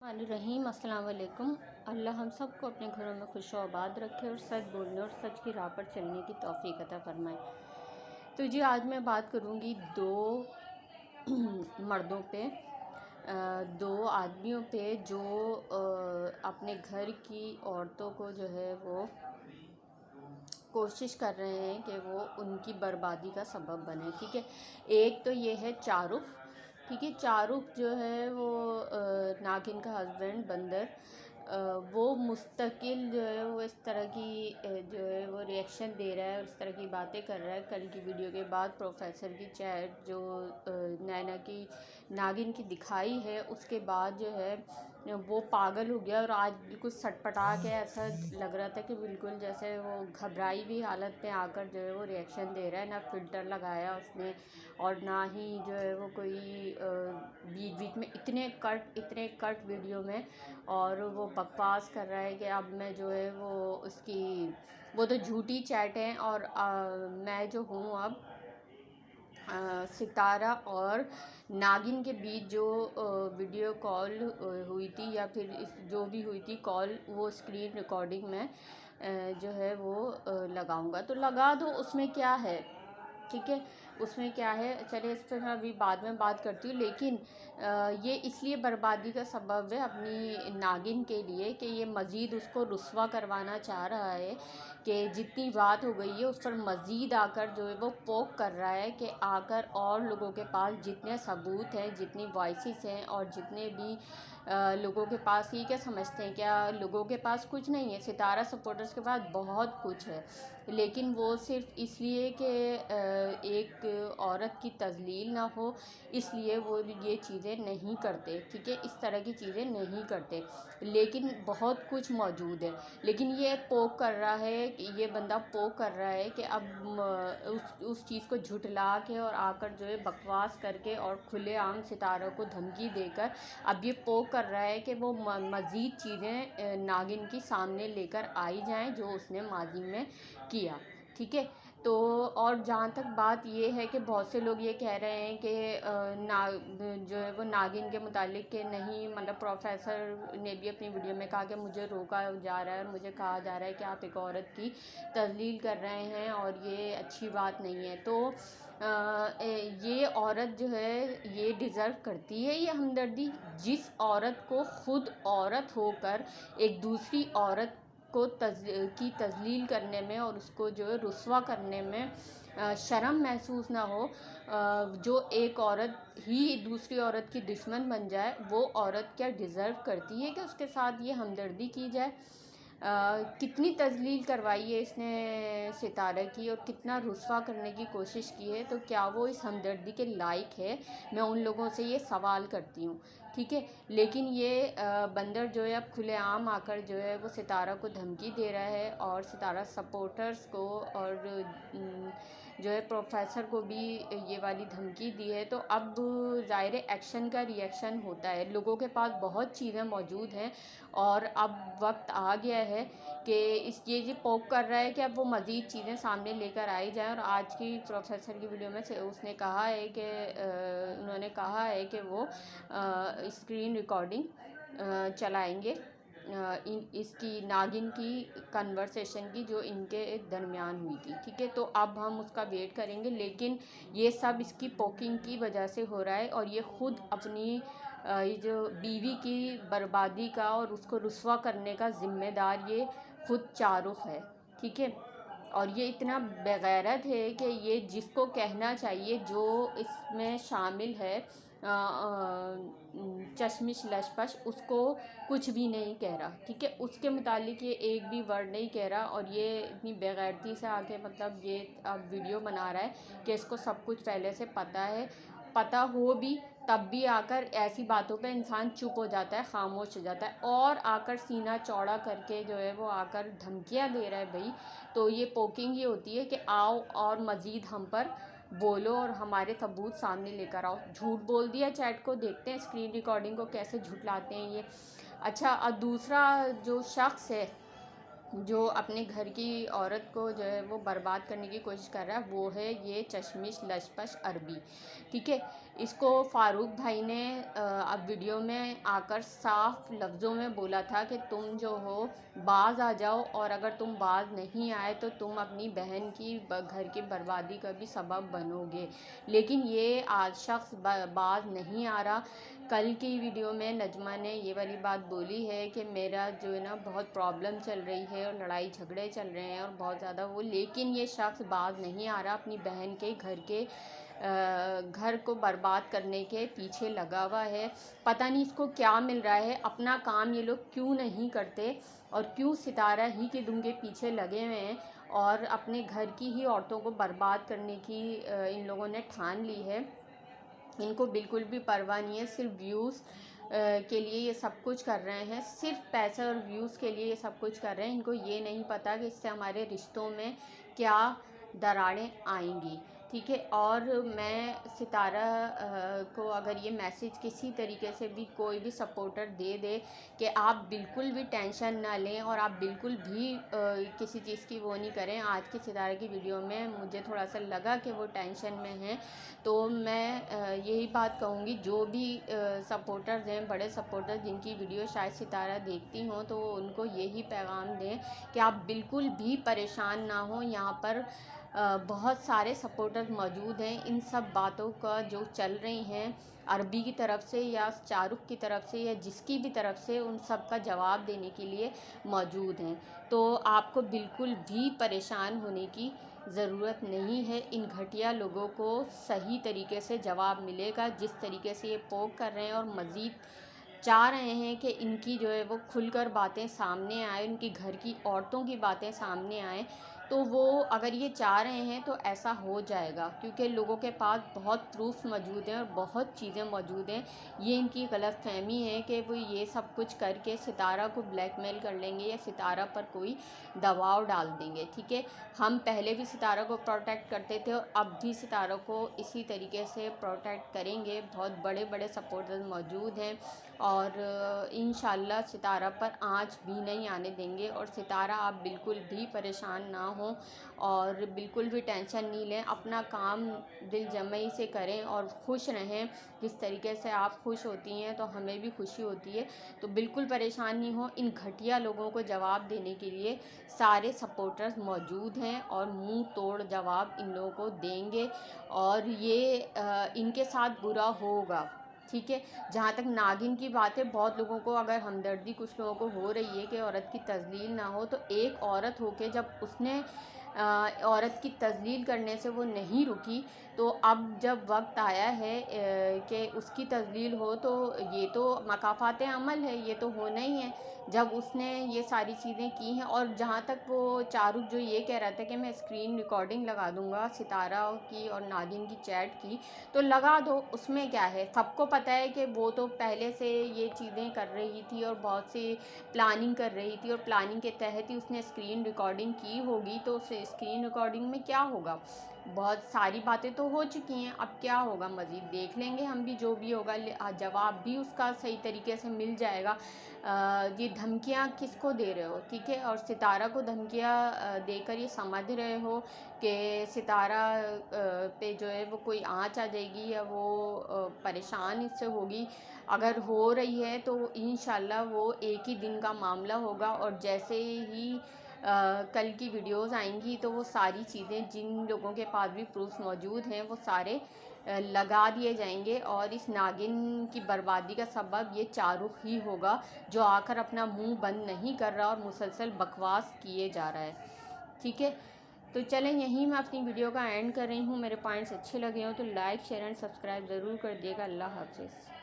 रहीम अस्सलाम वालेकुम। अल्लाह हम सब को अपने घरों में खुश व आबाद रखे और सच बोलने और सच की राह पर चलने की तौफीक अता फरमाए। तो जी आज मैं बात करूँगी दो मर्दों पे, दो आदमियों पे जो अपने घर की औरतों को जो है वो कोशिश कर रहे हैं कि वो उनकी बर्बादी का सबब बने। ठीक है, एक तो ये है चारुख। ठीक है, चारुख जो है वो नागिन का हस्बैंड बंदर, वो मुस्तकिल जो है वो इस तरह की जो है वो रिएक्शन दे रहा है और इस तरह की बातें कर रहा है। कल की वीडियो के बाद प्रोफेसर की चैट जो नैना की नागिन की दिखाई है उसके बाद जो है वो पागल हो गया और आज बिल्कुल सटपटा के ऐसा लग रहा था कि बिल्कुल जैसे वो घबराई हुई हालत में आकर जो है वो रिएक्शन दे रहा है। ना फ़िल्टर लगाया उसने और ना ही जो है वो कोई बीच बीच में इतने कट वीडियो में और वो बकवास कर रहा है कि अब मैं जो है वो उसकी वो तो झूठी चैट है और मैं जो हूँ अब सितारा और नागिन के बीच जो वीडियो कॉल हुई थी या फिर जो भी हुई थी कॉल, वो स्क्रीन रिकॉर्डिंग में जो है वो लगाऊंगा। तो लगा दो, उसमें क्या है। ठीक है, उसमें क्या है, चलिए इस पर मैं अभी बाद में बात करती हूँ। लेकिन ये इसलिए बर्बादी का सबब है अपनी नागिन के लिए कि ये मज़ीद उसको रुस्वा करवाना चाह रहा है कि जितनी बात हो गई है उस पर मज़ीद आकर जो है वो पोक कर रहा है कि आकर और लोगों के पास जितने सबूत हैं, जितनी वॉइसेस हैं और जितने भी लोगों के पास, ये क्या समझते हैं क्या लोगों के पास कुछ नहीं है? सितारा सपोर्टर्स के पास बहुत कुछ है, लेकिन वो सिर्फ इसलिए कि एक औरत की तज़लील ना हो इसलिए वो ये चीज़ें नहीं करते। ठीक है, इस तरह की चीज़ें नहीं करते, लेकिन बहुत कुछ मौजूद है। लेकिन ये पोक कर रहा है कि ये बंदा पोक कर रहा है कि अब उस चीज़ को झुठला के और आकर जो है बकवास करके और खुलेआम सितारों को धमकी देकर अब ये पोक कर रहा है कि वो मज़ीद चीज़ें नागिन की सामने लेकर आई जाएं जो उसने माजी में किया। ठीक है, तो और जहाँ तक बात ये है कि बहुत से लोग ये कह रहे हैं कि जो है वो नागिन के मुतालिक कि नहीं, मतलब प्रोफेसर ने भी अपनी वीडियो में कहा कि मुझे रोका जा रहा है और मुझे कहा जा रहा है कि आप एक औरत की तज़लील कर रहे हैं और ये अच्छी बात नहीं है। तो ये औरत जो है ये डिज़र्व करती है ये हमदर्दी, जिस औरत को खुद औरत होकर एक दूसरी औरत को की तज़लील करने में और उसको जो है रुस्वा करने में शर्म महसूस ना हो। जो एक औरत ही दूसरी औरत की दुश्मन बन जाए, वो औरत क्या डिज़र्व करती है कि उसके साथ ये हमदर्दी की जाए? कितनी तज़लील करवाई है इसने सितारा की और कितना रुस्वा करने की कोशिश की है, तो क्या वो इस हमदर्दी के लायक है? मैं उन लोगों से ये सवाल करती हूँ। ठीक है, लेकिन ये बंदर जो है अब खुलेआम आकर जो है वो सितारा को धमकी दे रहा है और सितारा सपोर्टर्स को और जो है प्रोफेसर को भी ये वाली धमकी दी है। तो अब ज़ाहिर एक्शन का रिएक्शन होता है, लोगों के पास बहुत चीज़ें मौजूद हैं और अब वक्त आ गया है कि ये पोक कर रहा है कि अब वो मज़ीद चीज़ें सामने लेकर आई जाएँ। और आज की प्रोफेसर की वीडियो में से उसने कहा है कि उन्होंने कहा है कि वो स्क्रीन रिकॉर्डिंग चलाएंगे इसकी नागिन की कन्वर्सेशन की जो इनके दरमियान हुई थी। ठीक है, तो अब हम उसका वेट करेंगे, लेकिन ये सब इसकी पोकिंग की वजह से हो रहा है और ये ख़ुद अपनी ये जो बीवी की बर्बादी का और उसको रुस्वा करने का ज़िम्मेदार ये ख़ुद चारुख है। ठीक है, और ये इतना बेगैरत है कि ये जिसको कहना चाहिए, जो इसमें शामिल है चश्मिश लशपश, उसको कुछ भी नहीं कह रहा। ठीक है, उसके मुतालिक ये एक भी वर्ड नहीं कह रहा और ये इतनी बेगैरती से आके मतलब ये अब वीडियो बना रहा है कि इसको सब कुछ पहले से पता है। पता हो भी तब भी आकर ऐसी बातों पे इंसान चुप हो जाता है, ख़ामोश हो जाता है और आकर सीना चौड़ा करके जो है वो आकर धमकियाँ दे रहा है भाई। तो ये पोकिंग ही होती है कि आओ और मज़ीद हम पर बोलो और हमारे सबूत सामने लेकर आओ। झूठ बोल दिया चैट को, देखते हैं स्क्रीन रिकॉर्डिंग को कैसे झुठलाते हैं ये। अच्छा, और दूसरा जो शख्स है जो अपने घर की औरत को जो है वो बर्बाद करने की कोशिश कर रहा है, वो है ये चश्मिश लशपश अरबी। ठीक है, اس کو فاروق بھائی نے اب ویڈیو میں آ کر صاف لفظوں میں بولا تھا کہ تم جو ہو باز آ جاؤ، اور اگر تم باز نہیں آئے تو تم اپنی بہن کی گھر کی بربادی کا بھی سبب بنو گے، لیکن یہ آج شخص باز نہیں آ رہا۔ کل کی ویڈیو میں نجمہ نے یہ والی بات بولی ہے کہ میرا جو ہے نا بہت پرابلم چل رہی ہے اور لڑائی جھگڑے چل رہے ہیں اور بہت زیادہ وہ، لیکن یہ شخص باز نہیں آ رہا، اپنی بہن کے گھر کو برباد کرنے کے پیچھے لگا ہوا ہے۔ پتہ نہیں اس کو کیا مل رہا ہے، اپنا کام یہ لوگ کیوں نہیں کرتے اور کیوں ستارہ ہی کے دم کے پیچھے لگے ہوئے ہیں، اور اپنے گھر کی ہی عورتوں کو برباد کرنے کی ان لوگوں نے ٹھان لی ہے۔ ان کو بالکل بھی پرواہ نہیں ہے، صرف ویوز کے لیے یہ سب کچھ کر رہے ہیں، صرف پیسے اور ویوز کے لیے یہ سب کچھ کر رہے ہیں۔ ان کو یہ نہیں پتہ کہ اس سے ہمارے رشتوں میں کیا دراڑیں آئیں گی، ٹھیک ہے۔ اور میں ستارہ کو اگر یہ میسیج کسی طریقے سے بھی کوئی بھی سپورٹر دے دے کہ آپ بالکل بھی ٹینشن نہ لیں اور آپ بالکل بھی کسی چیز کی وہ نہیں کریں، آج کی ستارہ کی ویڈیو میں مجھے تھوڑا سا لگا کہ وہ ٹینشن میں ہیں، تو میں یہی بات کہوں گی جو بھی سپورٹرز ہیں، بڑے سپورٹرز جن کی ویڈیو شاید ستارہ دیکھتی ہوں، تو ان کو یہی پیغام دیں کہ آپ بالکل بھی پریشان نہ ہوں۔ یہاں پر بہت سارے سپورٹرز موجود ہیں، ان سب باتوں کا جو چل رہی ہیں عربی کی طرف سے یا شاہ رخ کی طرف سے یا جس کی بھی طرف سے، ان سب کا جواب دینے کے لیے موجود ہیں۔ تو آپ کو بالکل بھی پریشان ہونے کی ضرورت نہیں ہے، ان گھٹیا لوگوں کو صحیح طریقے سے جواب ملے گا۔ جس طریقے سے یہ پوک کر رہے ہیں اور مزید چاہ رہے ہیں کہ ان کی جو ہے وہ کھل کر باتیں سامنے آئیں، ان کی گھر کی عورتوں کی باتیں سامنے آئیں، تو وہ اگر یہ چاہ رہے ہیں تو ایسا ہو جائے گا، کیونکہ لوگوں کے پاس بہت پروف موجود ہیں اور بہت چیزیں موجود ہیں۔ یہ ان کی غلط فہمی ہے کہ وہ یہ سب کچھ کر کے ستارہ کو بلیک میل کر لیں گے یا ستارہ پر کوئی دباؤ ڈال دیں گے، ٹھیک ہے۔ ہم پہلے بھی ستارہ کو پروٹیکٹ کرتے تھے اور اب بھی ستارہ کو اسی طریقے سے پروٹیکٹ کریں گے۔ بہت بڑے بڑے سپورٹرز موجود ہیں اور انشاءاللہ ستارہ پر آنچ بھی نہیں آنے دیں گے، اور ستارہ آپ بالکل بھی پریشان نہ ہوں اور بالکل بھی ٹینشن نہیں لیں، اپنا کام دل جمعی سے کریں اور خوش رہیں۔ جس طریقے سے آپ خوش ہوتی ہیں تو ہمیں بھی خوشی ہوتی ہے، تو بالکل پریشان نہیں ہوں۔ ان گھٹیا لوگوں کو جواب دینے کے لیے سارے سپورٹرز موجود ہیں اور منہ توڑ جواب ان لوگوں کو دیں گے، اور یہ ان کے ساتھ برا ہوگا، ٹھیک ہے۔ جہاں تک ناگن کی بات ہے، بہت لوگوں کو اگر ہمدردی کچھ لوگوں کو ہو رہی ہے کہ عورت کی تذلیل نہ ہو، تو ایک عورت ہو کے جب اس نے عورت کی تذلیل کرنے سے وہ نہیں رکی، تو اب جب وقت آیا ہے کہ اس کی تذلیل ہو، تو یہ تو مکافات عمل ہے، یہ تو ہونا ہی ہے جب اس نے یہ ساری چیزیں کی ہیں۔ اور جہاں تک وہ شاہ رخ جو یہ کہہ رہا تھا کہ میں اسکرین ریکارڈنگ لگا دوں گا ستارہ کی اور ناگن کی چیٹ کی، تو لگا دو، اس میں کیا ہے۔ سب کو پتہ ہے کہ وہ تو پہلے سے یہ چیزیں کر رہی تھی اور بہت سی پلاننگ کر رہی تھی، اور پلاننگ کے تحت ہی اس نے اسکرین ریکارڈنگ کی ہوگی، تو اس اسکرین ریکارڈنگ میں کیا ہوگا، بہت ساری باتیں تو ہو چکی ہیں، اب کیا ہوگا، مزید دیکھ لیں گے ہم بھی، جو بھی ہوگا جواب بھی اس کا صحیح طریقے سے مل جائے گا۔ یہ دھمکیاں کس کو دے رہے ہو، ٹھیک ہے، اور ستارہ کو دھمکیاں دے کر یہ سمجھ رہے ہو کہ ستارہ پہ جو ہے وہ کوئی آنچ آ جائے گی یا وہ پریشان اس سے ہوگی، اگر ہو رہی ہے تو انشاءاللہ وہ ایک ہی دن کا معاملہ ہوگا، اور جیسے ہی کل کی ویڈیوز آئیں گی تو وہ ساری چیزیں جن لوگوں کے پاس بھی پروف موجود ہیں وہ سارے لگا دیے جائیں گے، اور اس ناگن کی بربادی کا سبب یہ شاہ رخ ہی ہوگا، جو آ کر اپنا منہ بند نہیں کر رہا اور مسلسل بکواس کیے جا رہا ہے، ٹھیک ہے۔ تو چلیں یہیں میں اپنی ویڈیو کا اینڈ کر رہی ہوں۔ میرے پوائنٹس اچھے لگے ہوں تو لائک، شیئر اینڈ سبسکرائب ضرور کر دیے گا۔ اللہ حافظ۔